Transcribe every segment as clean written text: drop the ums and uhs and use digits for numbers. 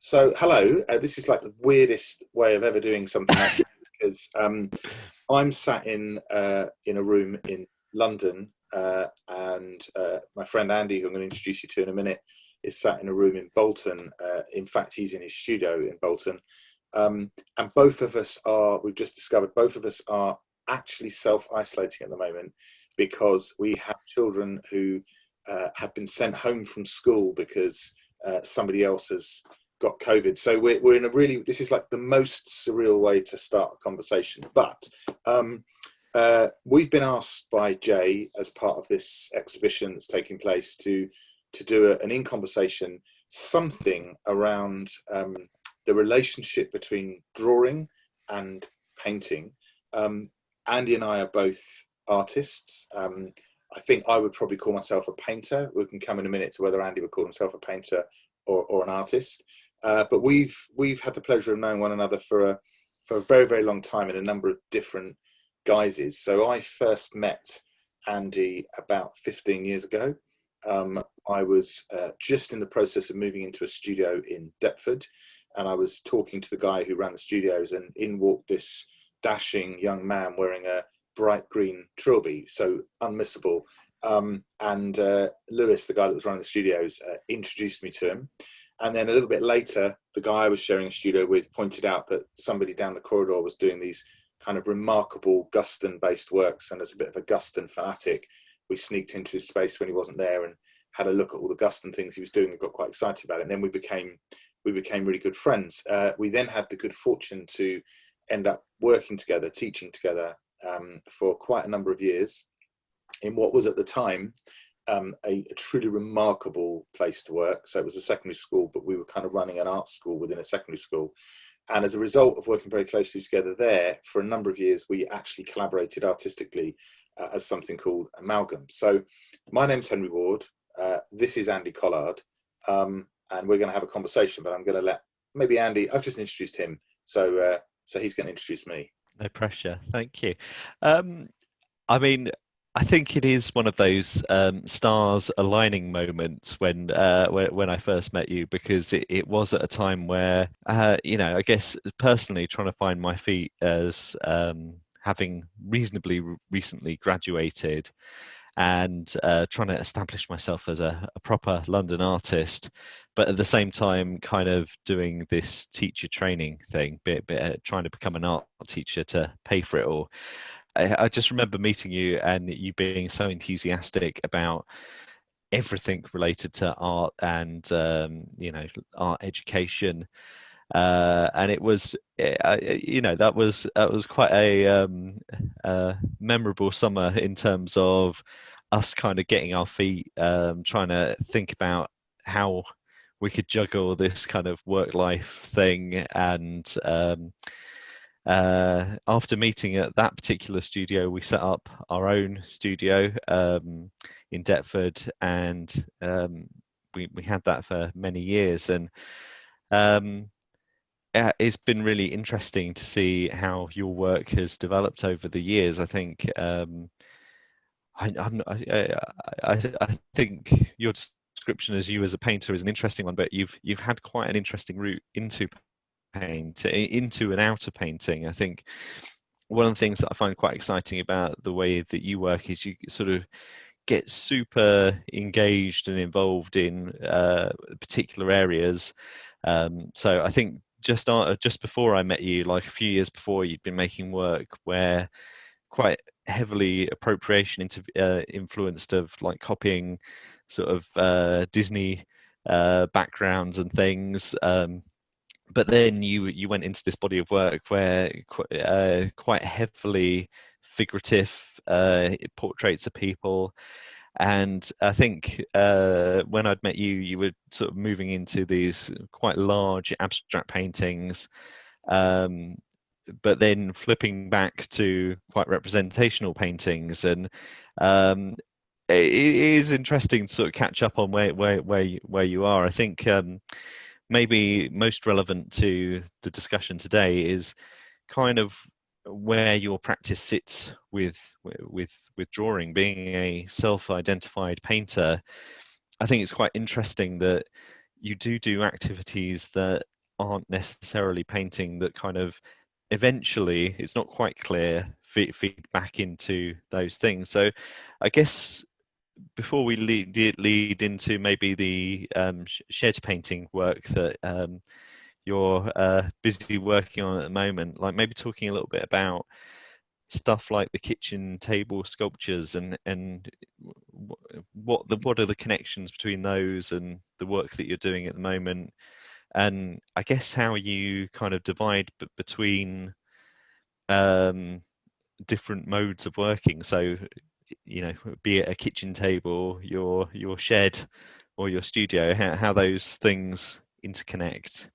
So, hello. This is like the weirdest way of ever doing something like this because I'm sat in a room in London, and my friend Andy, who I'm going to introduce you to in a minute, is sat in a room in Bolton. In fact, he's in his studio in Bolton, and both of us are. We've just discovered both of us are actually self-isolating at the moment because we have children who have been sent home from school because somebody else has got COVID. So we're in a really, this is like the most surreal way to start a conversation. But we've been asked by Jay, as part of this exhibition that's taking place, to do an in conversation, something around the relationship between drawing and painting. Andy and I are both artists. I think I would probably call myself a painter. We can come in a minute to whether Andy would call himself a painter or an artist. But we've had the pleasure of knowing one another for a very, very long time in a number of different guises. So I first met Andy about 15 years ago. I was just in the process of moving into a studio in Deptford, and I was talking to the guy who ran the studios, and in walked this dashing young man wearing a bright green trilby, so unmissable. And Lewis, the guy that was running the studios, introduced me to him. And then a little bit later, the guy I was sharing a studio with pointed out that somebody down the corridor was doing these kind of remarkable Guston-based works. And as a bit of a Guston fanatic, we sneaked into his space when he wasn't there and had a look at all the Guston things he was doing and got quite excited about it. And then we became really good friends. We then had the good fortune to end up working together, teaching together for quite a number of years in what was at the time a truly remarkable place to work. So it was a secondary school, but we were kind of running an art school within a secondary school. And as a result of working very closely together there for a number of years, we actually collaborated artistically as something called Amalgam. So my name's Henry Ward. This is Andee Collard. And we're going to have a conversation, but I'm going to let maybe Andy, I've just introduced him. So he's going to introduce me. No pressure. Thank you. I mean, I think it is one of those stars aligning moments when I first met you, because it was at a time where I guess personally trying to find my feet as having reasonably recently graduated and trying to establish myself as a proper London artist, but at the same time kind of doing this teacher training thing, trying to become an art teacher to pay for it all. I just remember meeting you and you being so enthusiastic about everything related to art and art education, and it was that was quite a memorable summer in terms of us kind of getting our feet, trying to think about how we could juggle this kind of work life thing. And after meeting at that particular studio, we set up our own studio in Deptford, and we had that for many years. And it's been really interesting to see how your work has developed over the years. I think I think your description as you as a painter is an interesting one, but you've had quite an interesting route into into and out of painting. I think one of the things that I find quite exciting about the way that you work is you sort of get super engaged and involved in particular areas. So I think just before I met you, like a few years before, you'd been making work where quite heavily appropriation into influenced of like copying sort of Disney backgrounds and things. But then you went into this body of work where quite heavily figurative portraits of people. And I think when I'd met you, you were sort of moving into these quite large abstract paintings, but then flipping back to quite representational paintings. And it is interesting to sort of catch up on where you are. I think maybe most relevant to the discussion today is kind of where your practice sits with drawing. Being a self-identified painter, I think it's quite interesting that you do activities that aren't necessarily painting that kind of eventually, it's not quite clear, feed back into those things. So I guess before we lead into maybe the shed painting work that you're busy working on at the moment, like maybe talking a little bit about stuff like the kitchen table sculptures and what are the connections between those and the work that you're doing at the moment, and I guess how you kind of divide between um, different modes of working. So, you know, be it a kitchen table, your shed, or your studio, how those things interconnect.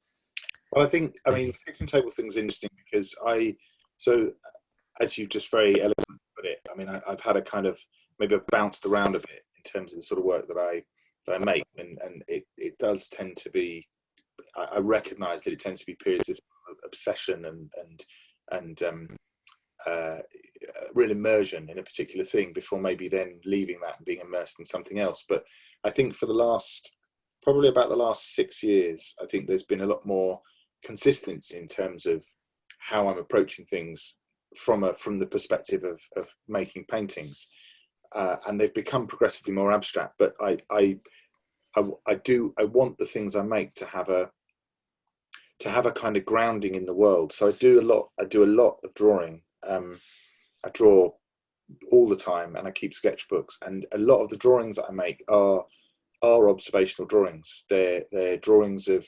Well, I think, I If mean, you, the kitchen table thing's interesting because so as you've just very eloquently put it, I mean, I've had a kind of, maybe I've bounced around a bit in terms of the sort of work that I make, and it does tend to be, I recognise that it tends to be periods of obsession and real immersion in a particular thing before maybe then leaving that and being immersed in something else. But I think for probably about the last 6 years, I think there's been a lot more consistency in terms of how I'm approaching things from the perspective of making paintings, and they've become progressively more abstract. But I want the things I make to have a kind of grounding in the world. So I do a lot of drawing. I draw all the time, and I keep sketchbooks, and a lot of the drawings that I make are observational drawings. They're drawings of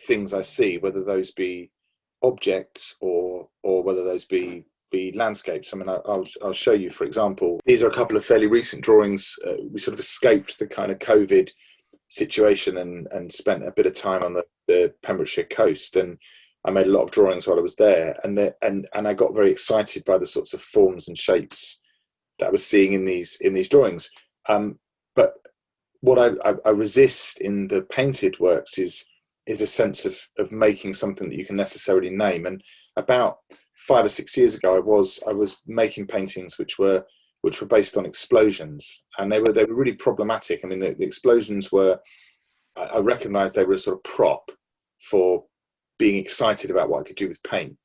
things I see, whether those be objects or whether those be landscapes. I mean, I'll show you, for example, these are a couple of fairly recent drawings. We sort of escaped the kind of COVID situation and spent a bit of time on the Pembrokeshire coast, and I made a lot of drawings while I was there, and I got very excited by the sorts of forms and shapes that I was seeing in these drawings. But what I resist in the painted works is a sense of making something that you can necessarily name. And about 5 or 6 years ago, I was making paintings which were based on explosions, and they were really problematic. I mean, the explosions were, I recognised they were a sort of prop for being excited about what I could do with paint.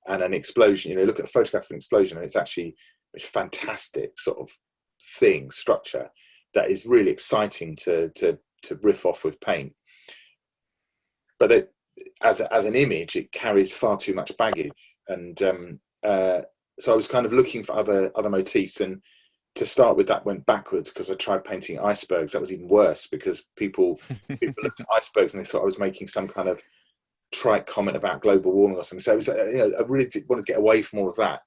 And an explosion, you know, look at a photograph of an explosion, and it's fantastic sort of structure that is really exciting to riff off with paint. But as an image, it carries far too much baggage, and so I was kind of looking for other motifs, and to start with, that went backwards because I tried painting icebergs. That was even worse because people looked at icebergs and they thought I was making some kind of trite comment about global warming or something. So it was, I really wanted to get away from all of that.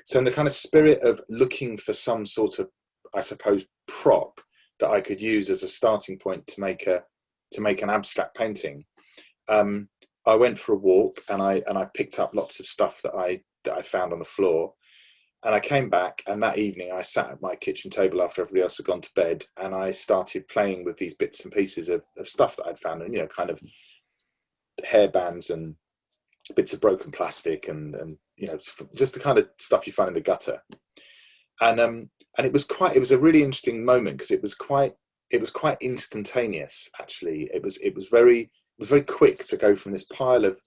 So in the kind of spirit of looking for some sort of, I suppose, prop that I could use as a starting point to make an abstract painting, I went for a walk, and I picked up lots of stuff that I found on the floor. And I came back, and that evening I sat at my kitchen table after everybody else had gone to bed, and I started playing with these bits and pieces of stuff that I'd found, and, you know, kind of hairbands and bits of broken plastic and you know, just the kind of stuff you find in the gutter. And it was a really interesting moment because it was quite instantaneous. Actually, it was very quick to go from this pile of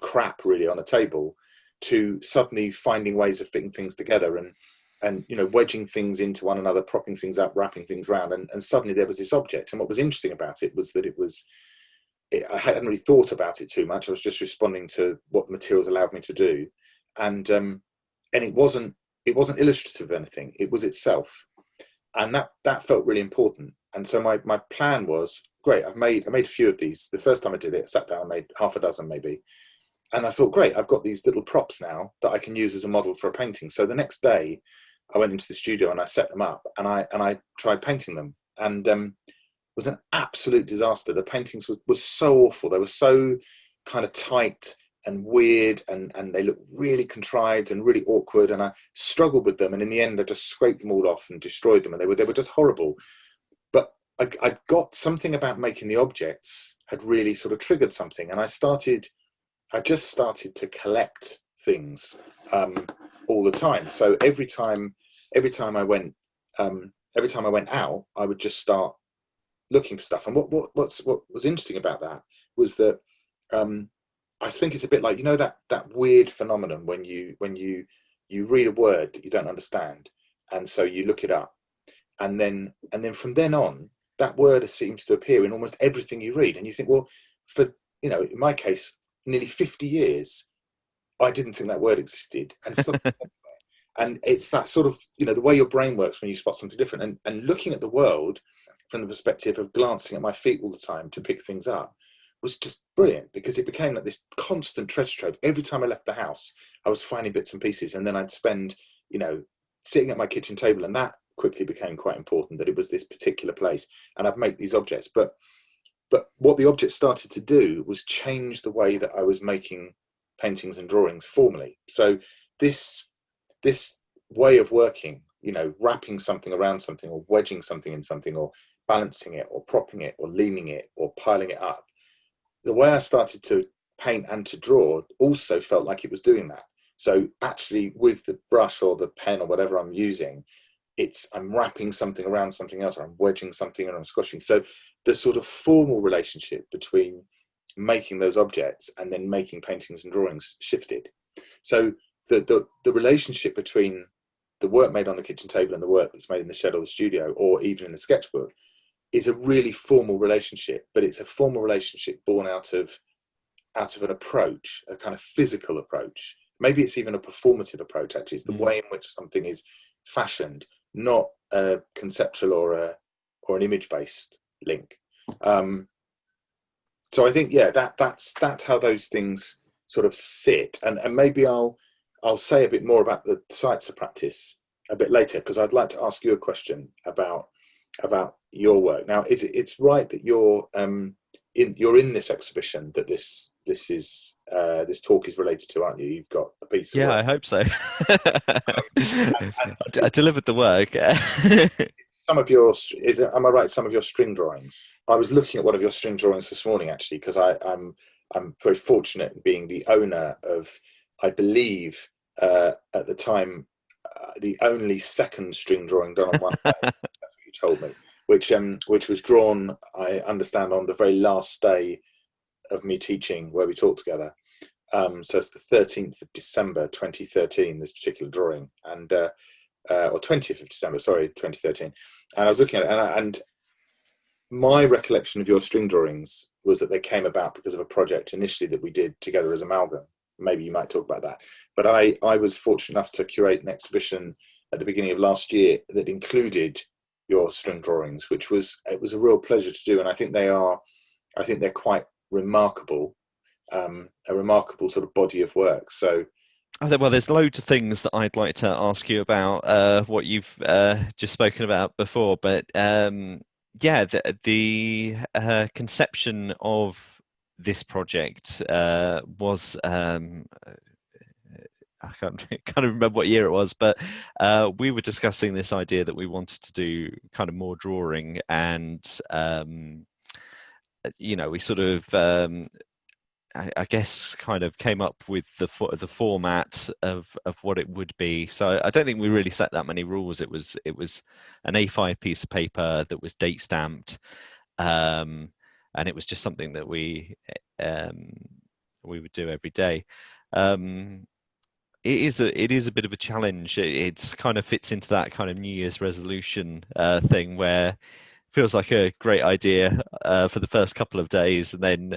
crap really on a table to suddenly finding ways of fitting things together and you know, wedging things into one another, propping things up, wrapping things around, and suddenly there was this object. And what was interesting about it was that I hadn't really thought about it too much. I was just responding to what the materials allowed me to do, and it wasn't illustrative of anything. It was itself, and that felt really important. And so my plan was, great, I made a few of these. The first time I did it, I sat down, I made half a dozen maybe, and I thought, great, I've got these little props now that I can use as a model for a painting. So the next day, I went into the studio and I set them up, and I tried painting them, and was an absolute disaster. The paintings were so awful. They were so kind of tight and weird, and they looked really contrived and really awkward, and I struggled with them. And in the end, I just scraped them all off and destroyed them, and they were just horrible. But I got something about making the objects had really sort of triggered something, and I just started to collect things all the time. So every time I went out, I would just start looking for stuff. And what was interesting about that was that I think it's a bit like, you know, that weird phenomenon when you read a word that you don't understand, and so you look it up, and then from then on, that word seems to appear in almost everything you read, and you think, well, for, you know, in my case, nearly 50 years, I didn't think that word existed, and so, and it's that sort of, you know, the way your brain works when you spot something different, and looking at the world from the perspective of glancing at my feet all the time to pick things up was just brilliant, because it became like this constant treasure trove. Every time I left the house, I was finding bits and pieces, and then I'd spend, you know, sitting at my kitchen table, and that quickly became quite important, that it was this particular place, and I'd make these objects. But what the objects started to do was change the way that I was making paintings and drawings formally. So this way of working, you know, wrapping something around something, or wedging something in something, or balancing it, or propping it, or leaning it, or piling it up, the way I started to paint and to draw also felt like it was doing that. So actually, with the brush or the pen or whatever I'm using, I'm wrapping something around something else, or I'm wedging something, and I'm squashing. So the sort of formal relationship between making those objects and then making paintings and drawings shifted. So the relationship between the work made on the kitchen table and the work that's made in the shed or the studio, or even in the sketchbook, is a really formal relationship, but it's a formal relationship born out of an approach, a kind of physical approach. Maybe it's even a performative approach, actually. It's the way in which something is fashioned, not a conceptual or an image-based link. So I think, yeah, that's how those things sort of sit. And maybe I'll say a bit more about the sites of practice a bit later, because I'd like to ask you a question about your work. Now, it's right that you're in this exhibition that this talk is related to, aren't you? You've got a piece of Yeah, work. I hope so. And I delivered the work. some of your, am I right, some of your string drawings? I was looking at one of your string drawings this morning, actually, because I'm very fortunate in being the owner of, I believe, at the time, the only second string drawing done on one day. That's what you told me. Which was drawn, I understand, on the very last day of me teaching, where we taught together. So it's the 13th of December 2013, this particular drawing, and or 20th of December, sorry, 2013. And I was looking at it, and my recollection of your string drawings was that they came about because of a project initially that we did together as Amalgam. Maybe you might talk about that. But I was fortunate enough to curate an exhibition at the beginning of last year that included your string drawings, it was a real pleasure to do, and I think they're quite remarkable, a remarkable sort of body of work. So, well, there's loads of things that I'd like to ask you about what you've just spoken about before, but yeah, the conception of this project was I can't remember what year it was, but we were discussing this idea that we wanted to do kind of more drawing, and you know, we sort of I guess kind of came up with the format of what it would be. So I don't think we really set that many rules. It was an A5 piece of paper that was date stamped, and it was just something that we would do every day. It is a bit of a challenge. It's kind of fits into that kind of New Year's resolution thing, where it feels like a great idea for the first couple of days, and then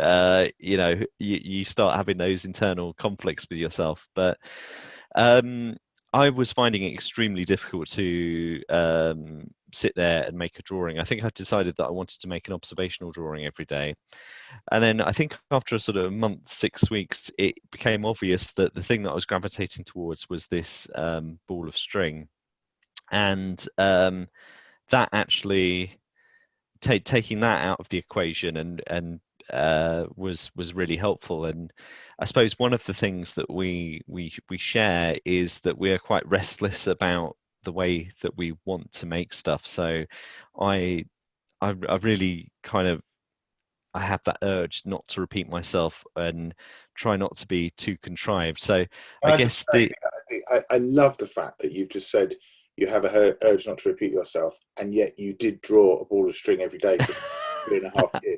you know, you start having those internal conflicts with yourself. But I was finding it extremely difficult to sit there and make a drawing. I think I decided that I wanted to make an observational drawing every day. And then I think after a sort of month, 6 weeks, it became obvious that the thing that I was gravitating towards was this ball of string. And that actually, taking that out of the equation and was really helpful. And I suppose one of the things that we share is that we are quite restless about the way that we want to make stuff. So I really kind of, I have that urge not to repeat myself and try not to be too contrived. So I guess I love the fact that you've just said you have a urge not to repeat yourself, and yet you did draw a ball of string every day. 3.5 years.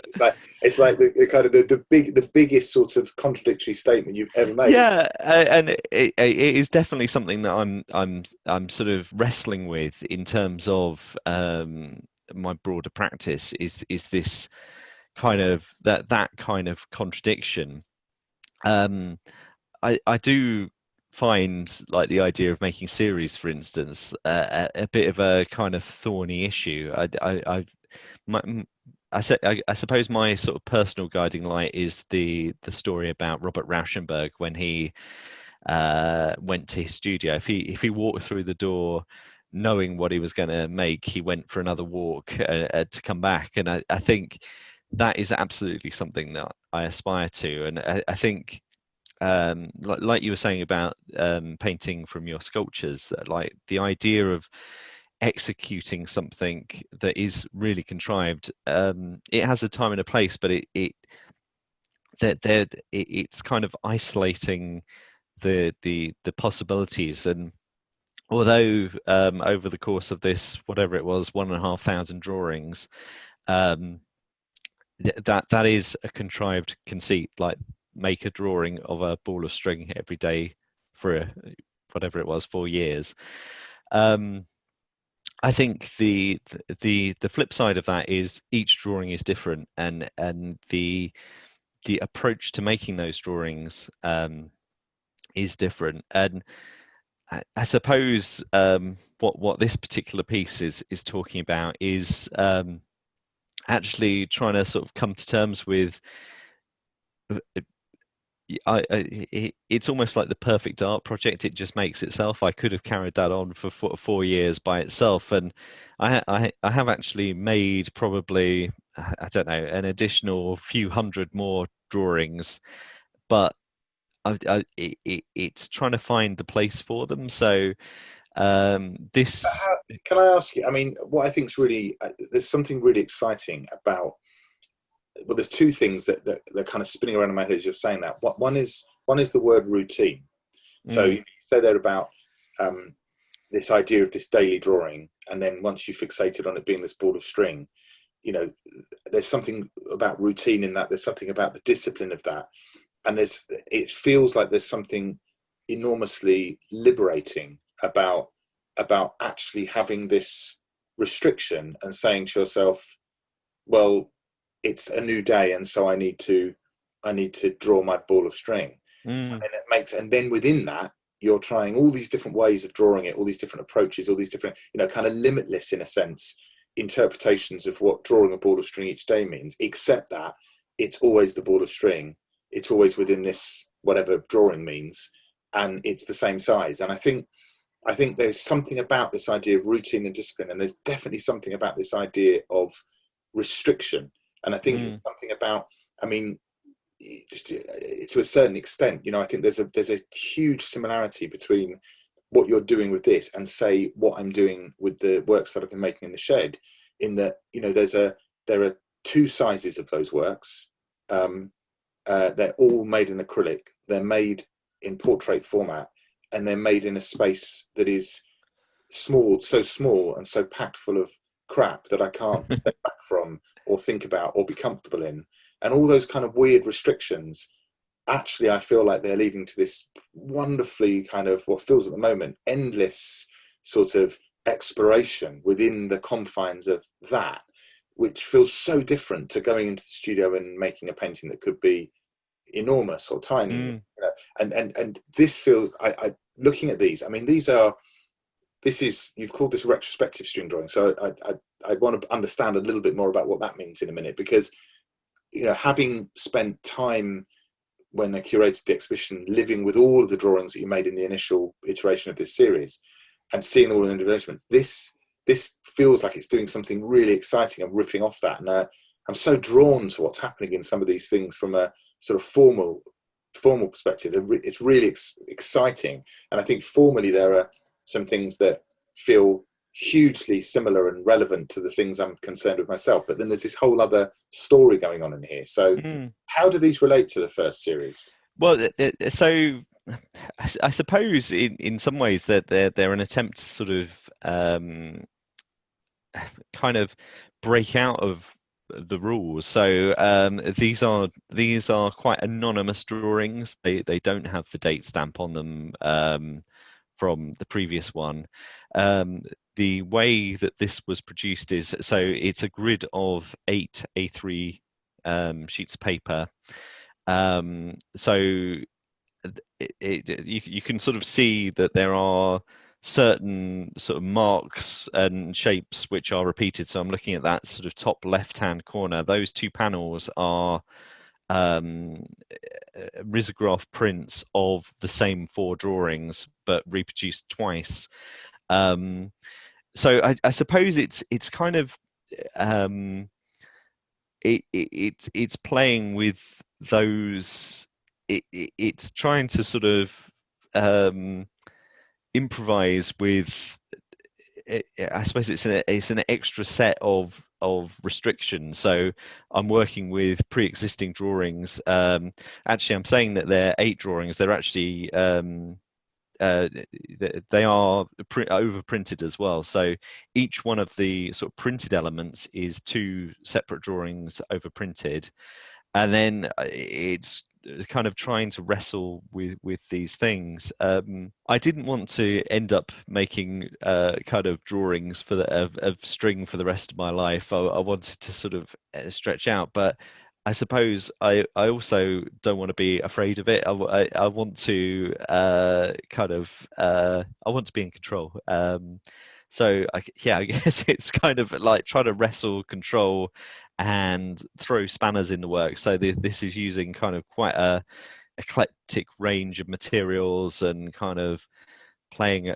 It's like the kind of the biggest sort of contradictory statement you've ever made. Yeah, and it is definitely something that I'm sort of wrestling with in terms of my broader practice. Is this kind of that kind of contradiction? Um, I do find like the idea of making series, for instance, a bit of a kind of thorny issue. My, I suppose my sort of personal guiding light is the story about Robert Rauschenberg when he went to his studio. If he walked through the door knowing what he was going to make, he went for another walk to come back. And I think that is absolutely something that I aspire to. And I think like you were saying about painting from your sculptures, like the idea of executing something that is really contrived, it has a time and a place, but it's kind of isolating the possibilities. And although over the course of this, whatever it was, 1,500 drawings, um, that is a contrived conceit, like make a drawing of a ball of string every day for whatever it was, 4 years. I think the flip side of that is each drawing is different, and the approach to making those drawings is different. And I suppose what this particular piece is talking about is actually trying to sort of come to terms with. It's almost like the perfect art project. It just makes itself. I could have carried that on for 4 years by itself, and I have actually made probably, I don't know, an additional few hundred more drawings, but it's trying to find the place for them. So this. Can I ask you? I mean, what I think is really there's something really exciting about. Well, there's two things that are kind of spinning around in my head as you're saying that. One is the word routine. So you say there about this idea of this daily drawing, and then once you fixated on it being this ball of string, there's something about routine in that. There's something about the discipline of that, and it feels like there's something enormously liberating about actually having this restriction and saying to yourself, well, it's a new day, and so I need to draw my ball of string. And then within that, you're trying all these different ways of drawing it, all these different approaches, all these different, kind of limitless in a sense interpretations of what drawing a ball of string each day means, except that it's always the ball of string, it's always within this whatever drawing means, and it's the same size. And I think there's something about this idea of routine and discipline, and there's definitely something about this idea of restriction. And I think it's something about, I mean, to a certain extent, I think there's a huge similarity between what you're doing with this and say what I'm doing with the works that I've been making in the shed, in that, there are two sizes of those works. They're all made in acrylic. They're made in portrait format, and they're made in a space that is so small and so packed full of crap that I can't step back from or think about or be comfortable in. And all those kind of weird restrictions, actually, I feel like they're leading to this wonderfully kind of what feels at the moment endless sort of exploration within the confines of that, which feels so different to going into the studio and making a painting that could be enormous or tiny. And this feels, I looking at these, I mean, you've called this retrospective string drawing, so I want to understand a little bit more about what that means in a minute, because having spent time when I curated the exhibition living with all of the drawings that you made in the initial iteration of this series and seeing all the enlargements, this feels like it's doing something really exciting and riffing off that. And I'm so drawn to what's happening in some of these things from a sort of formal perspective. It's really exciting, and I think formally there are some things that feel hugely similar and relevant to the things I'm concerned with myself, but then there's this whole other story going on in here. So how do these relate to the first series? Well, so I suppose in some ways that they're an attempt to sort of kind of break out of the rules. So these are quite anonymous drawings. They don't have the date stamp on them from the previous one. The way that this was produced is, so it's a grid of 8 A3 sheets of paper. So you can sort of see that there are certain sort of marks and shapes which are repeated. So I'm looking at that sort of top left-hand corner. Those two panels are um, risograph prints of the same four drawings, but reproduced twice. Um, so I suppose it's kind of um, it's playing with those. It's trying to sort of um, improvise with. I suppose it's an extra set of restrictions. So I'm working with pre-existing drawings. Actually, I'm saying that they're 8 drawings. They're actually uh, they are overprinted as well. So each one of the sort of printed elements is 2 separate drawings overprinted, and then it's kind of trying to wrestle with these things. I didn't want to end up making kind of drawings for of string for the rest of my life. I wanted to sort of stretch out, but I suppose I also don't want to be afraid of it. I want to I want to be in control. So yeah, I guess it's kind of like trying to wrestle control and throw spanners in the works. So this is using kind of quite a eclectic range of materials and kind of playing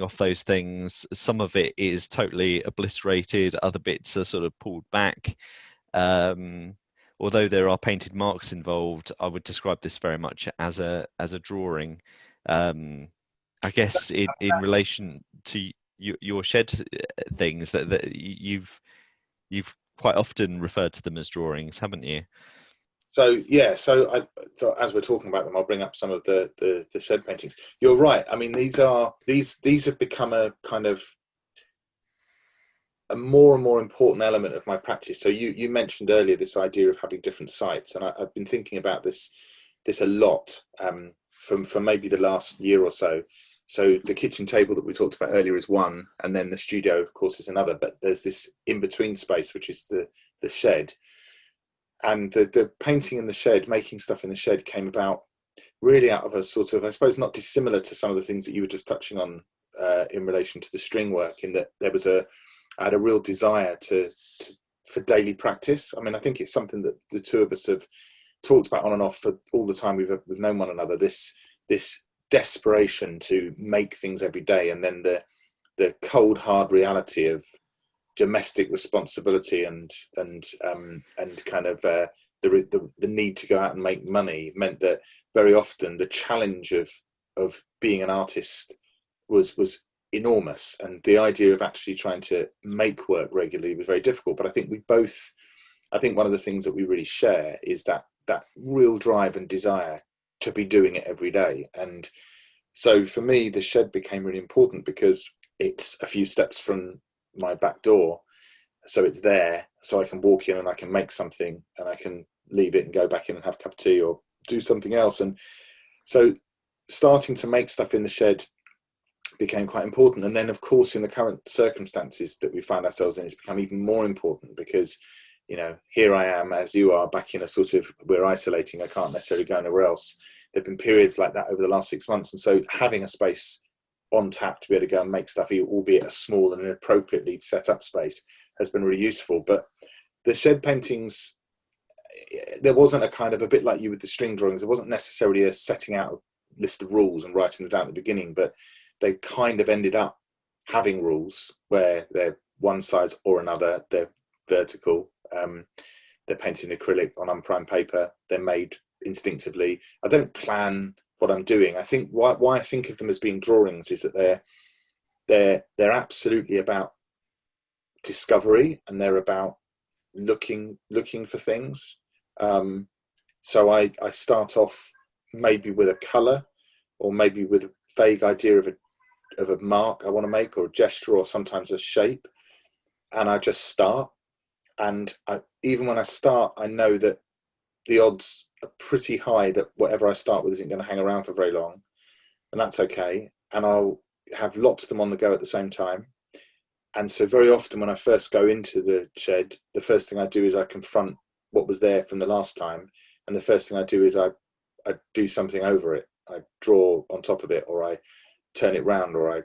off those things. Some of it is totally obliterated, other bits are sort of pulled back. Um, Although there are painted marks involved, I would describe this very much as a drawing. Um, I guess in That's relation to your shed things that you've quite often referred to them as drawings, haven't you? so yeah. So I thought as we're talking about them, I'll bring up some of the shed paintings. You're right. I mean, these have become a kind of a more and more important element of my practice. So you mentioned earlier this idea of having different sites, and I've been thinking about this a lot from maybe the last year or so. So the kitchen table that we talked about earlier is one, and then the studio, of course, is another. But there's this in between space, which is the shed, and the painting in the shed, making stuff in the shed, came about really out of a sort of, I suppose, not dissimilar to some of the things that you were just touching on in relation to the string work. In that I had a real desire for daily practice. I mean, I think it's something that the two of us have talked about on and off for all the time we've known one another. This desperation to make things every day, and then the cold hard reality of domestic responsibility and kind of the need to go out and make money meant that very often the challenge of being an artist was enormous, and the idea of actually trying to make work regularly was very difficult. But I think I think one of the things that we really share is that real drive and desire to be doing it every day. And so for me, the shed became really important because it's a few steps from my back door, so it's there, so I can walk in and I can make something, and I can leave it and go back in and have a cup of tea or do something else. And so starting to make stuff in the shed became quite important. And then, of course, in the current circumstances that we find ourselves in, it's become even more important because, you know, here I am, as you are, back in a sort of, we're isolating, I can't necessarily go anywhere else. There have been periods like that over the last 6 months. And so having a space on tap to be able to go and make stuff, albeit a small and an appropriately set up space, has been really useful. But the shed paintings, there wasn't a kind of, a bit like you with the string drawings, there wasn't necessarily a setting out a list of rules and writing them down at the beginning, but they kind of ended up having rules where they're one size or another. They're vertical, they're painted in acrylic on unprimed paper, they're made instinctively. I don't plan what I'm doing. I think why I think of them as being drawings is that they're absolutely about discovery, and they're about looking for things. So I start off maybe with a color, or maybe with a vague idea of a mark I want to make, or a gesture, or sometimes a shape, and I just start. And even when I start, I know that the odds are pretty high that whatever I start with isn't going to hang around for very long, and that's okay. And I'll have lots of them on the go at the same time. And so very often when I first go into the shed, the first thing I do is I confront what was there from the last time. And the first thing I do is I do something over it. I draw on top of it, or I turn it round, or I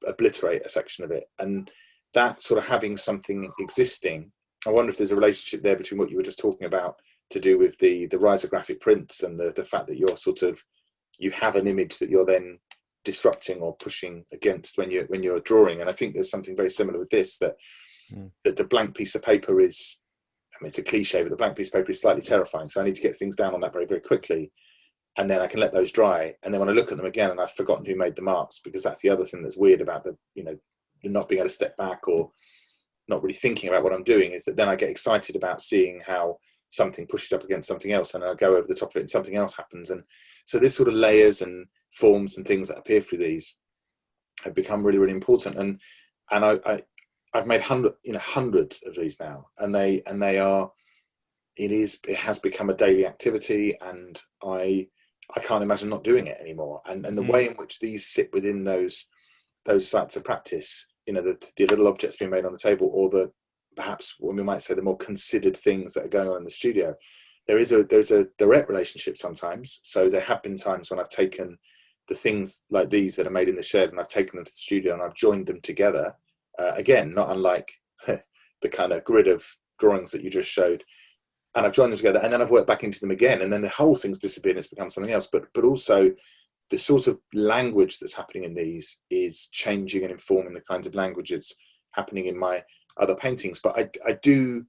obliterate a section of it. And that sort of having something existing, I wonder if there's a relationship there between what you were just talking about to do with the risographic prints and the fact that you're sort of, you have an image that you're then disrupting or pushing against when you're drawing. And I think there's something very similar with this, that the blank piece of paper is, I mean, it's a cliche, but the blank piece of paper is slightly terrifying. So I need to get things down on that very, very quickly. And then I can let those dry. And then when I look at them again, and I've forgotten who made the marks, because that's the other thing that's weird about the not being able to step back or not really thinking about what I'm doing, is that then I get excited about seeing how something pushes up against something else, and I go over the top of it and something else happens. And so this sort of layers and forms and things that appear through these have become really, really important. And I've made hundreds of these now, and they are, it has become a daily activity, and I can't imagine not doing it anymore. And the way in which these sit within those sites of practice, the little objects being made on the table, or the, perhaps when we might say, the more considered things that are going on in the studio, there's a direct relationship sometimes. So there have been times when I've taken the things like these that are made in the shed, and I've taken them to the studio and I've joined them together. Again, not unlike the kind of grid of drawings that you just showed. And I've joined them together, and then I've worked back into them again, and then the whole thing's disappeared and it's become something else. But also the sort of language that's happening in these is changing and informing the kinds of languages happening in my other paintings. But I do,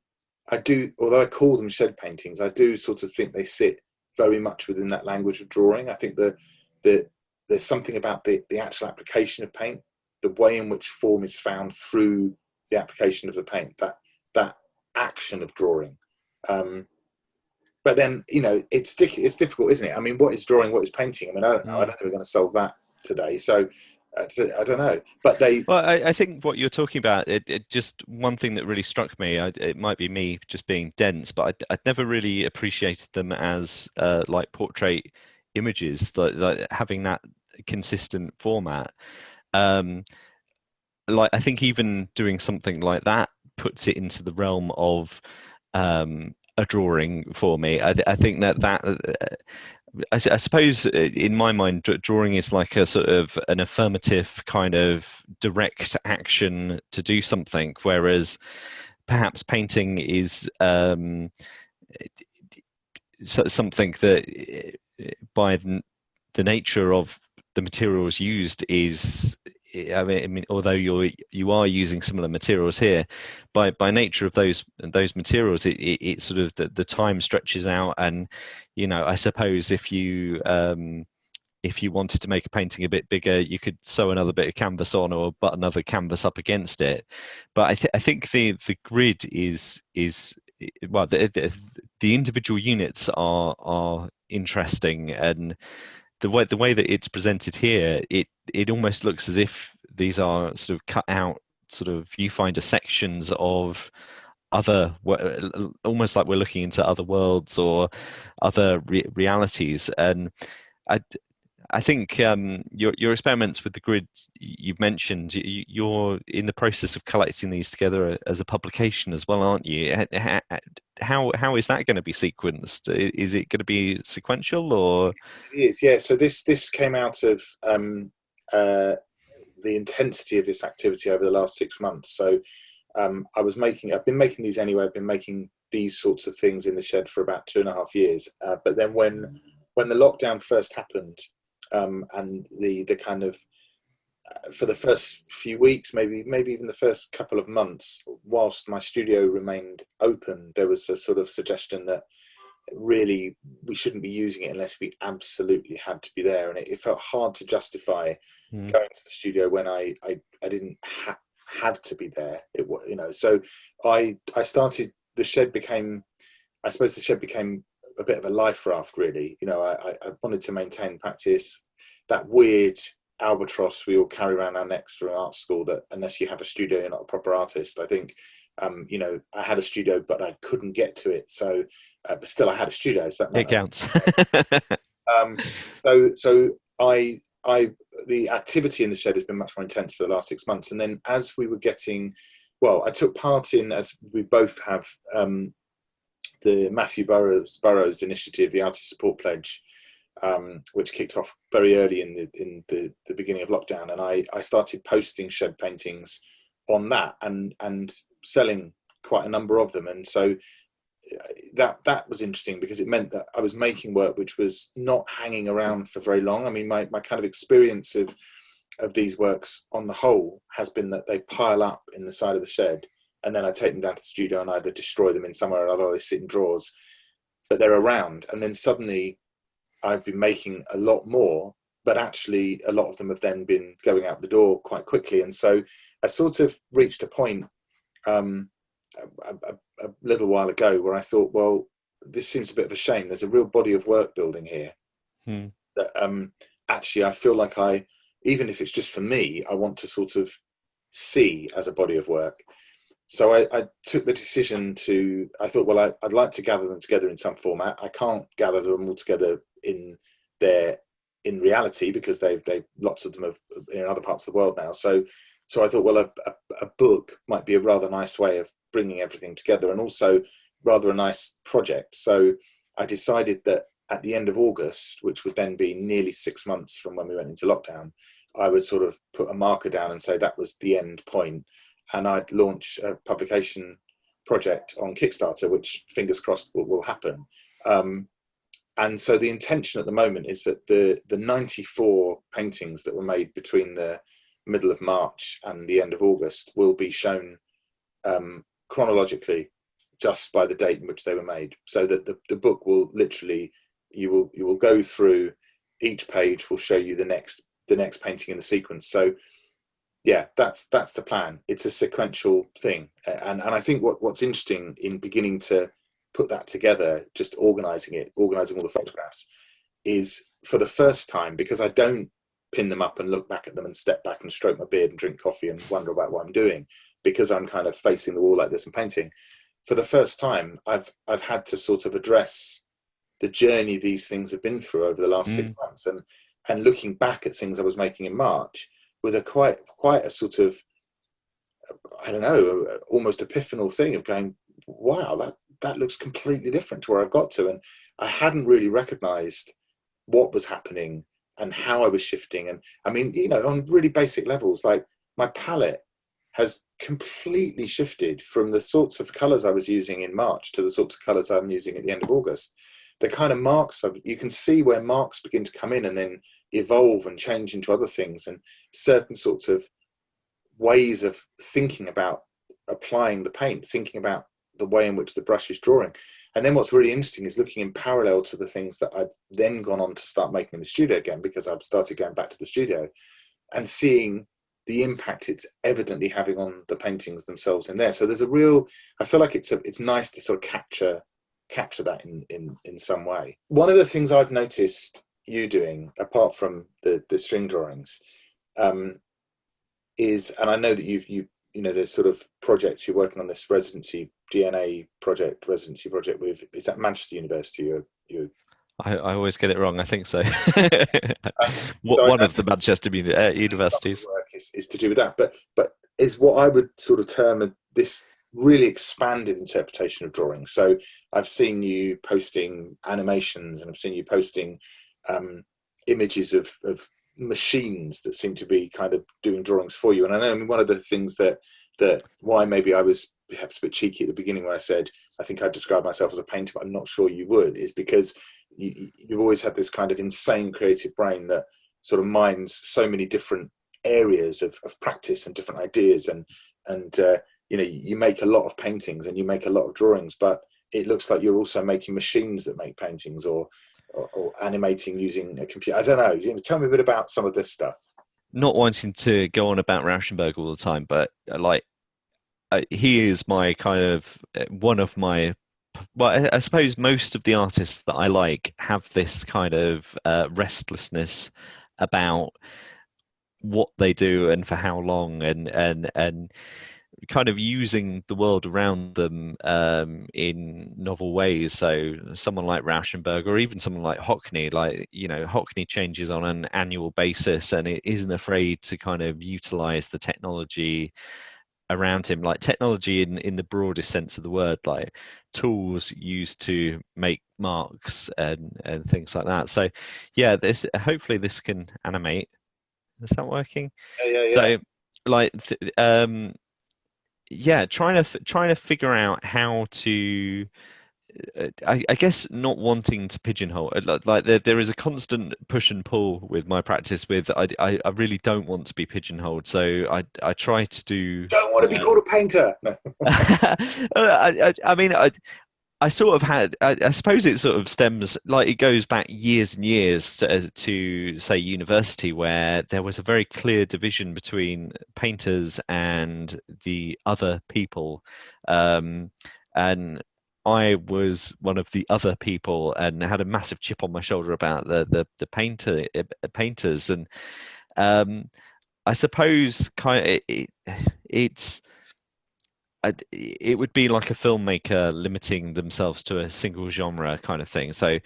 although I call them shed paintings, I do sort of think they sit very much within that language of drawing. I think that there's something about the actual application of paint, the way in which form is found through the application of the paint, that action of drawing. But then, it's difficult, isn't it? I mean, what is drawing? What is painting? I mean, I don't know. I don't think we're going to solve that today. So I don't know. But Well, I think what you're talking about, it just one thing that really struck me. It might be me just being dense, but I'd never really appreciated them as like portrait images, like having that consistent format. Like, I think even doing something like that puts it into the realm of a drawing for me. I think that I suppose in my mind, drawing is like a sort of an affirmative kind of direct action to do something, whereas perhaps painting is something that, by the nature of the materials used, is, I mean, although you are using similar materials here, by nature of those materials, it sort of the time stretches out, and I suppose if you wanted to make a painting a bit bigger, you could sew another bit of canvas on, or butt another canvas up against it. But I think the grid is well, the individual units are interesting, and the way that it's presented here, it almost looks as if these are sort of cut out sort of viewfinder sections of other, almost like we're looking into other worlds or other realities. And I think your experiments with the grids you've mentioned, you're in the process of collecting these together as a publication as well, aren't you? How is that going to be sequenced? Is it going to be sequential, or? It is, yeah. So this came out of the intensity of this activity over the last 6 months. So I've been making these anyway. I've been making these sorts of things in the shed for about 2.5 years. But then when the lockdown first happened, and the kind of for the first few weeks, maybe even the first couple of months, whilst my studio remained open, there was a sort of suggestion that really we shouldn't be using it unless we absolutely had to be there, and it felt hard to justify going to the studio when I didn't have to be there. So I started, the shed became a bit of a life raft, really. I wanted to maintain practice, that weird albatross we all carry around our necks from art school, that unless you have a studio, you're not a proper artist. I think You know, I had a studio, but I couldn't get to it. So, but still, I had a studio, so that It mattered. counts. Um, so the activity in the shed has been much more intense for the last 6 months. And then as we were getting, well, I took part in, as we both have, the Matthew Burrows initiative, the Artist Support Pledge, which kicked off very early in the beginning of lockdown. And I started posting shed paintings on that and selling quite a number of them. And so that was interesting, because it meant that I was making work which was not hanging around for very long. I mean, my kind of experience of these works on the whole has been that they pile up in the side of the shed, and then I take them down to the studio and either destroy them in somewhere or other, they sit in drawers, but they're around. And then suddenly I've been making a lot more, but actually a lot of them have then been going out the door quite quickly. And so I sort of reached a point a little while ago where I thought, well, this seems a bit of a shame. There's a real body of work building here that actually I feel like even if it's just for me, I want to sort of see as a body of work. So I took the decision I thought, well, I'd like to gather them together in some format. I can't gather them all together in reality, because they've lots of them are in other parts of the world now. So I thought, well, a book might be a rather nice way of bringing everything together, and also rather a nice project. So I decided that at the end of August, which would then be nearly 6 months from when we went into lockdown, I would sort of put a marker down and say that was the end point. And I'd launch a publication project on Kickstarter, which fingers crossed will happen. And so the intention at the moment is that the 94 paintings that were made between the middle of March and the end of August will be shown chronologically, just by the date in which they were made, so that the book will literally, you will go through each page, will show you the next painting in the sequence. So yeah, that's the plan. It's a sequential thing, and I think what's interesting in beginning to put that together, just organising all the photographs, is for the first time, because I don't pin them up and look back at them and step back and stroke my beard and drink coffee and wonder about what I'm doing, because I'm kind of facing the wall like this and painting. For the first time, I've had to sort of address the journey these things have been through over the last 6 months, and looking back at things I was making in March with a quite a sort of, I don't know, almost epiphanal thing of going, wow, that looks completely different to where I've got to. And I hadn't really recognized what was happening and how I was shifting. And I mean, you know, on really basic levels, like my palette has completely shifted from the sorts of colors I was using in March to the sorts of colors I'm using at the end of August. The kind of marks, you can see where marks begin to come in and then evolve and change into other things, and certain sorts of ways of thinking about applying the paint, thinking about the way in which the brush is drawing. And then what's really interesting is looking in parallel to the things that I've then gone on to start making in the studio again, because I've started going back to the studio, and seeing the impact it's evidently having on the paintings themselves in there. So there's a real, I feel like it's nice to sort of capture that in some way. One of the things I've noticed you doing, apart from the string drawings, is, and I know that you know, there's sort of projects you're working on, this residency project with, is that Manchester University? I always get it wrong. I think so. So One of the Manchester universities. Work is to do with that, but is what I would sort of term this really expanded interpretation of drawing. So I've seen you posting animations, and I've seen you posting images of machines that seem to be kind of doing drawings for you. And I know, I mean, one of the things that why maybe I was perhaps a bit cheeky at the beginning when I said I think I'd describe myself as a painter, but I'm not sure you would, is because you've always had this kind of insane creative brain that sort of mines so many different areas of practice and different ideas, and you know, you make a lot of paintings and you make a lot of drawings, but it looks like you're also making machines that make paintings, or animating using a computer. I don't know. You know, tell me a bit about some of this stuff. Not wanting to go on about Rauschenberg all the time, but like he is my kind of one of my. Well, I suppose most of the artists that I like have this kind of restlessness about what they do and for how long, and kind of using the world around them in novel ways. So someone like Rauschenberg, or even someone like Hockney, like, Hockney changes on an annual basis, and it isn't afraid to kind of utilize the technology around him, like technology in the broadest sense of the word, like tools used to make marks and things like that. So yeah, this hopefully this can animate. Is that working? Yeah, yeah, yeah. So like yeah, trying to figure out how to I guess not wanting to pigeonhole like there is a constant push and pull with my practice with I really don't want to be pigeonholed, so I try to do Don't want to be called a painter. No. I mean I sort of had I suppose it sort of stems, like, it goes back years and years to say university, where there was a very clear division between painters and the other people, um, and I was one of the other people and had a massive chip on my shoulder about the painters, and um, I suppose it's it would be like a filmmaker limiting themselves to a single genre kind of thing. So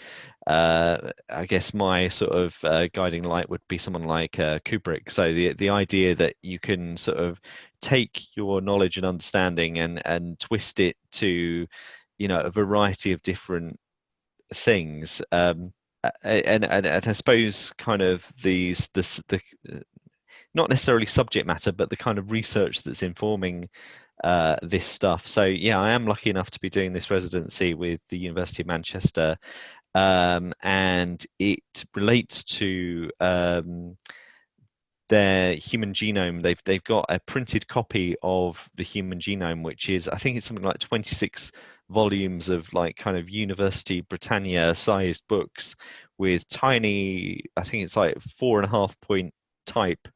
I guess my sort of guiding light would be someone like Kubrick. So the idea that you can sort of take your knowledge and understanding and twist it to, a variety of different things. And I suppose kind of the not necessarily subject matter, but the kind of research that's informing this stuff. So yeah, I am lucky enough to be doing this residency with the University of Manchester, and it relates to their human genome. They've got a printed copy of the human genome, which is, I think it's something like 26 volumes of like kind of University Britannia sized books with tiny, I think it's like 4.5 point type.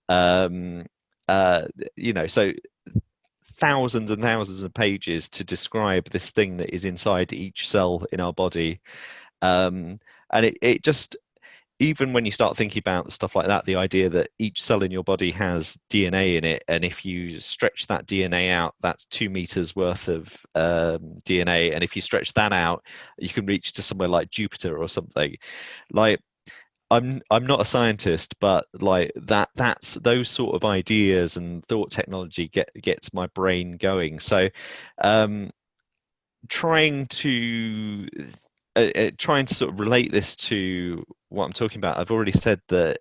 Um, uh, so thousands and thousands of pages to describe this thing that is inside each cell in our body. And it just, even when you start thinking about stuff like that, the idea that each cell in your body has DNA in it, and if you stretch that DNA out, that's 2 meters worth of DNA, and if you stretch that out, you can reach to somewhere like Jupiter or something. Like, I'm not a scientist, but like that's those sort of ideas and thought technology gets my brain going. So um, trying to trying to sort of relate this to what I'm talking about. I've already said that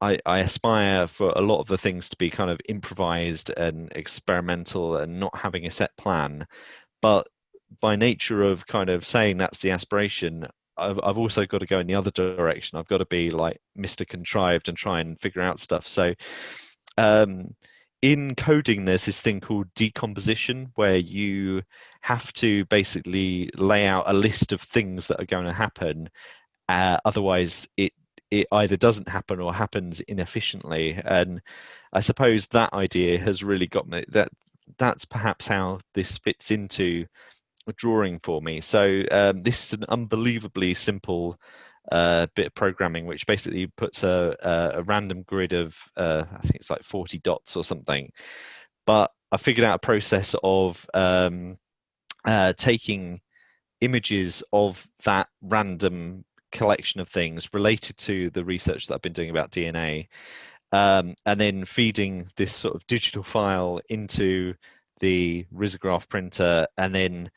I aspire for a lot of the things to be kind of improvised and experimental and not having a set plan. But by nature of kind of saying that's the aspiration, I've also got to go in the other direction. I've got to be like Mr. Contrived and try and figure out stuff. So um, in coding, there's this thing called decomposition, where you have to basically lay out a list of things that are going to happen. Otherwise, it either doesn't happen or happens inefficiently. And I suppose that idea has really got me. That's perhaps how this fits into a drawing for me. So this is an unbelievably simple bit of programming, which basically puts a random grid of I think it's like 40 dots or something. But I figured out a process of taking images of that random collection of things related to the research that I've been doing about DNA, and then feeding this sort of digital file into the risograph printer, and then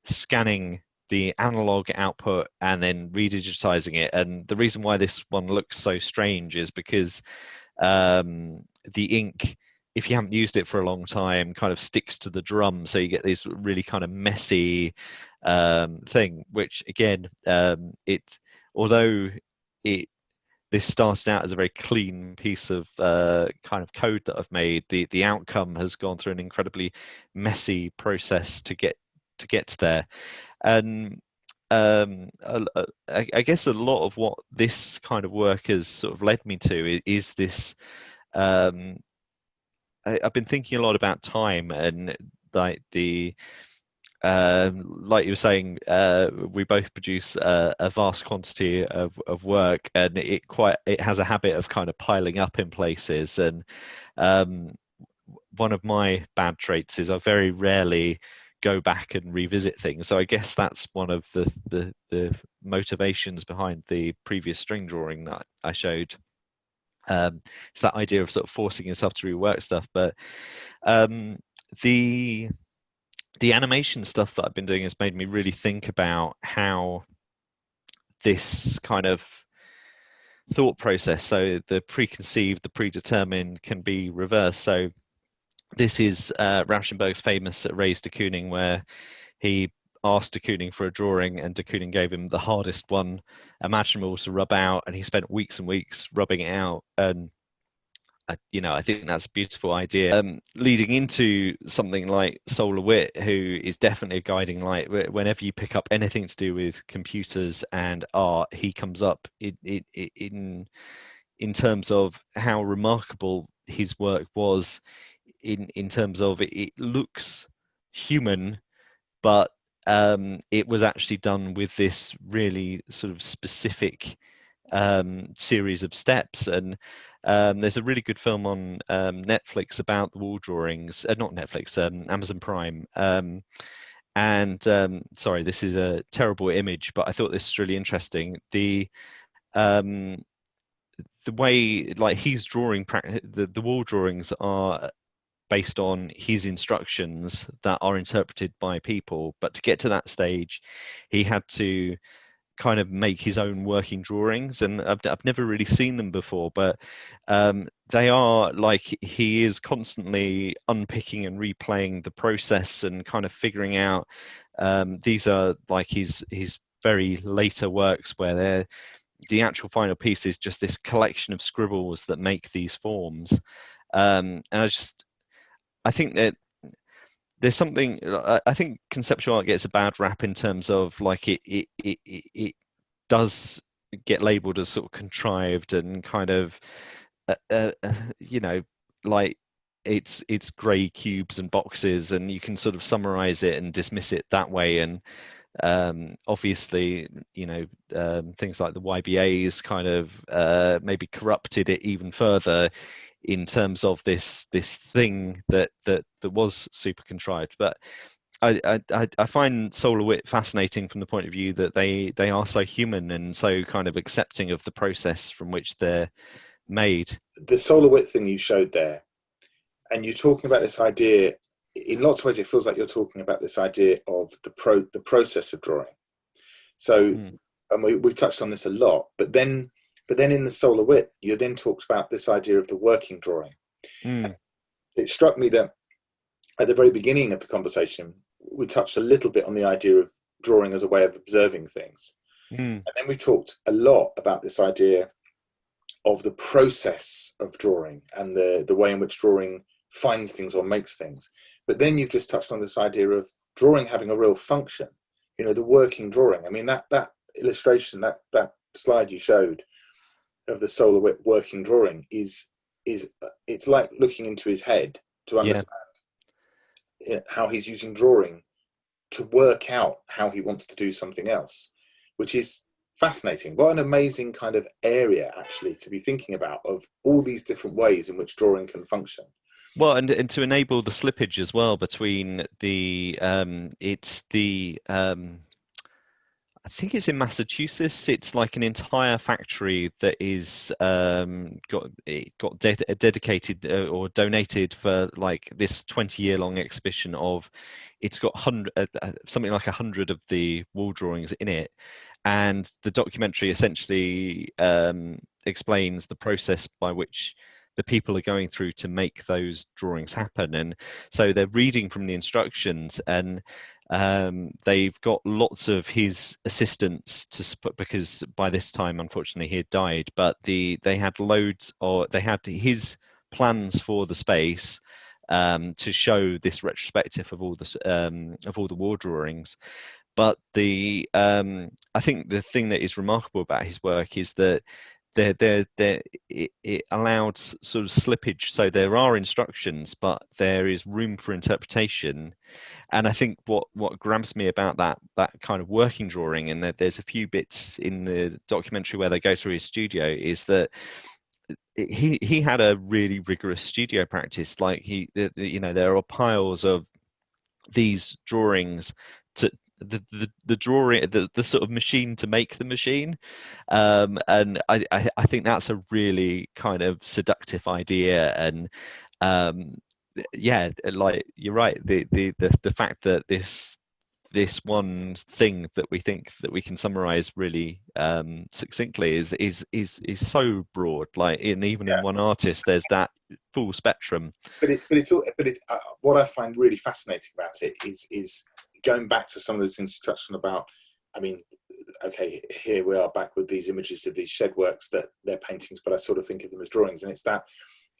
scanning the analog output and then redigitizing it. And the reason why this one looks so strange is because the ink, if you haven't used it for a long time, kind of sticks to the drum, so you get this really kind of messy thing. Which again, it although it this started out as a very clean piece of kind of code that I've made, the outcome has gone through an incredibly messy process to get there. And I guess a lot of what this kind of work has sort of led me to is this. Um, I've been thinking a lot about time, and like like you were saying, we both produce a vast quantity of work, and it has a habit of kind of piling up in places. And um, one of my bad traits is I very rarely go back and revisit things. So I guess that's one of the motivations behind the previous string drawing that I showed. It's that idea of sort of forcing yourself to rework stuff. But um, the the animation stuff that I've been doing has made me really think about how this kind of thought process, so the preconceived, the predetermined, can be reversed. So this is Rauschenberg's famous Raise de Kooning, where he asked de Kooning for a drawing, and de Kooning gave him the hardest one imaginable to rub out, and he spent weeks and weeks rubbing it out. And I think that's a beautiful idea. Leading into something like Solar Wit, who is definitely a guiding light. Whenever you pick up anything to do with computers and art, he comes up in terms of how remarkable his work was. In terms of it looks human, but it was actually done with this really sort of specific series of steps. And there's a really good film on Netflix about the wall drawings. Not Netflix, Amazon Prime. Sorry, this is a terrible image, but I thought this was really interesting. Um, the way, like, he's drawing, the wall drawings are based on his instructions that are interpreted by people. But to get to that stage, he had to kind of make his own working drawings, and I've never really seen them before, but they are like, he is constantly unpicking and replaying the process and kind of figuring out, these are like his very later works, where the actual final piece is just this collection of scribbles that make these forms. And I think that there's something, I think conceptual art gets a bad rap in terms of, like, it does get labeled as sort of contrived and kind of uh, uh, uh, you know like, it's gray cubes and boxes, and you can sort of summarize it and dismiss it that way. And obviously, things like the YBAs kind of maybe corrupted it even further in terms of this thing that was super contrived. But I find Solar Wit fascinating from the point of view that they are so human and so kind of accepting of the process from which they're made. The Solar Wit thing you showed there, and you're talking about this idea, in lots of ways it feels like you're talking about this idea of the process of drawing. So, and we've touched on this a lot, but then in the Solar Wit, you then talked about this idea of the working drawing. It struck me that at the very beginning of the conversation, we touched a little bit on the idea of drawing as a way of observing things. And then we talked a lot about this idea of the process of drawing and the way in which drawing finds things or makes things. But then you've just touched on this idea of drawing having a real function, the working drawing. I mean, that illustration, that slide you showed of the Solar Wit working drawing is it's like looking into his head to understand how he's using drawing to work out how he wants to do something else, which is fascinating. What an amazing kind of area, actually, to be thinking about, of all these different ways in which drawing can function. Well, and to enable the slippage as well between I think it's in Massachusetts. It's like an entire factory that is got dedicated or donated for like this 20-year long exhibition of. It's got something like 100 of the wall drawings in it, and the documentary essentially explains the process by which the people are going through to make those drawings happen. And so they're reading from the instructions, and they've got lots of his assistants to support, because by this time, unfortunately, he had died. But they had his plans for the space to show this retrospective of all the wall drawings. But I think the thing that is remarkable about his work is that it allowed sort of slippage. So there are instructions, but there is room for interpretation. And I think what grabs me about that kind of working drawing, and there's a few bits in the documentary where they go through his studio, is that he had a really rigorous studio practice. Like you know, there are piles of these drawings to the drawing, the sort of machine to make the machine. And I think that's a really kind of seductive idea. And um, yeah, like you're right, the fact that this one thing that we think that we can summarize really succinctly is so broad. Like even in one artist, there's that full spectrum. But it's what I find really fascinating about it is going back to some of those things we touched on about. I mean, okay, here we are back with these images of these shed works that they're paintings, but I sort of think of them as drawings. And it's that,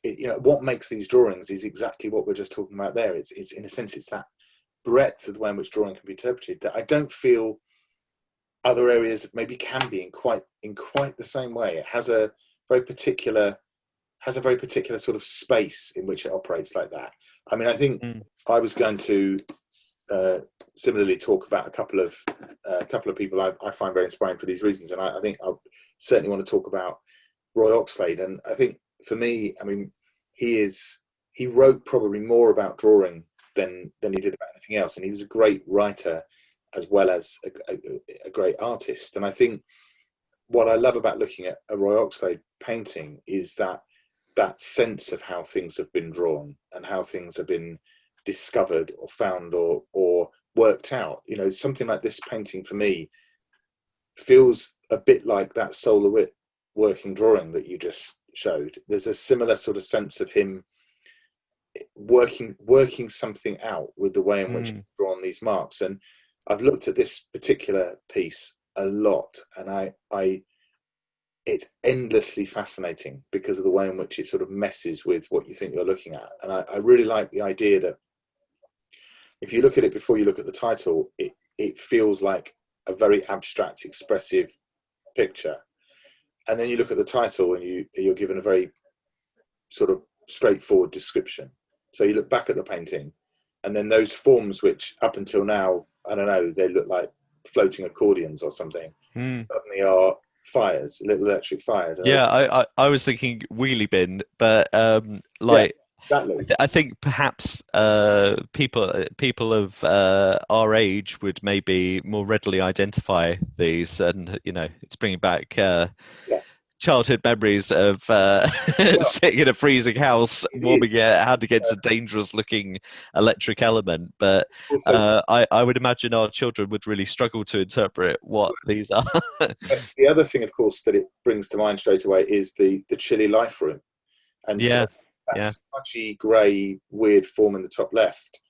you know, what makes these drawings is exactly what we're just talking about there. It's in a sense, it's that breadth of the way in which drawing can be interpreted that I don't feel other areas maybe can be in quite the same way. It has a very particular sort of space in which it operates like that. I mean, I think I was going to similarly talk about a couple of people I find very inspiring for these reasons, and I think I certainly want to talk about Roy Oxlade. And I think for me, I mean, he wrote probably more about drawing than he did about anything else, and he was a great writer as well as a great artist. And I think what I love about looking at a Roy Oxlade painting is that sense of how things have been drawn and how things have been discovered or found or worked out. You know, something like this painting for me feels a bit like that solar working drawing that you just showed. There's a similar sort of sense of him working something out with the way in which he's drawn these marks. And I've looked at this particular piece a lot, and it's endlessly fascinating because of the way in which it sort of messes with what you think you're looking at. And I really like the idea that if you look at it before you look at the title, it feels like a very abstract, expressive picture. And then you look at the title and you're given a very sort of straightforward description. So you look back at the painting, and then those forms which up until now, I don't know, they look like floating accordions or something, suddenly are fires, little electric fires. And Yeah, I was thinking wheelie bin, but yeah, like exactly. I think perhaps people of our age would maybe more readily identify these, and you know, it's bringing back Yeah. childhood memories of Well, sitting in a freezing house, it is. warming your hand against a dangerous-looking electric element. But Also, I would imagine our children would really struggle to interpret what these are. the other thing, of course, that it brings to mind straight away is the chilly life room. And so Yeah, that yeah. smudgy, grey, weird form in the top left,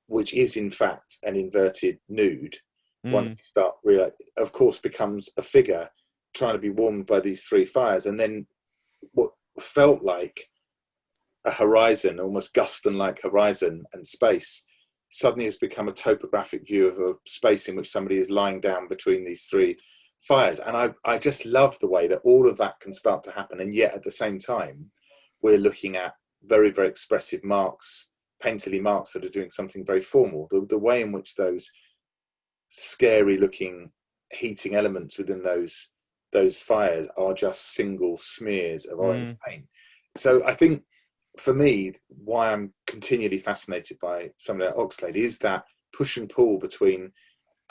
which is in fact an inverted nude, once Mm, you start realizing, of course, becomes a figure trying to be warmed by these three fires. And then what felt like a horizon, almost Guston-like horizon and space, suddenly has become a topographic view of a space in which somebody is lying down between these three fires. And I just love the way that all of that can start to happen. And yet at the same time, we're looking at very, very expressive marks, painterly marks that are doing something very formal. The way in which those scary looking heating elements within those fires are just single smears of orange mm, paint. So I think for me, why I'm continually fascinated by somebody like Oxlade is that push and pull between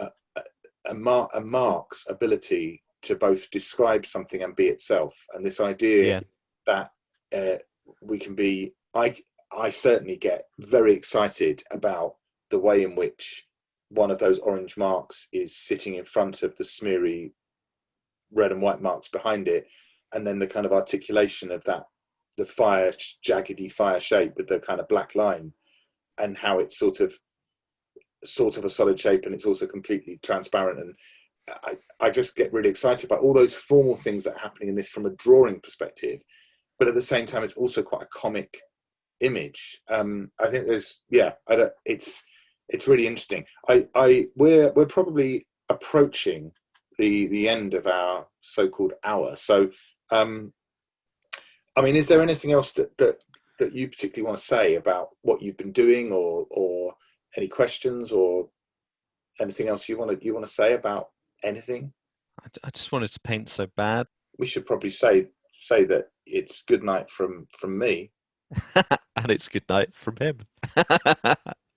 a mark's ability to both describe something and be itself, and this idea yeah. that we can be. I certainly get very excited about the way in which one of those orange marks is sitting in front of the smeary red and white marks behind it, and then the kind of articulation of that, the fire, jaggedy fire shape with the kind of black line, and how it's sort of a solid shape, and it's also completely transparent. And I just get really excited about all those formal things that are happening in this from a drawing perspective, but at the same time, it's also quite a comic image. I think there's, yeah, it's really interesting. We're probably approaching the end of our so-called hour. So, I mean, is there anything else that you particularly want to say about what you've been doing, or any questions, or anything else you want to say about anything? I just wanted to paint so bad. We should probably say say that it's good night from me. And it's good night from him.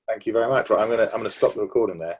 Thank you very much. Right, I'm gonna stop the recording there.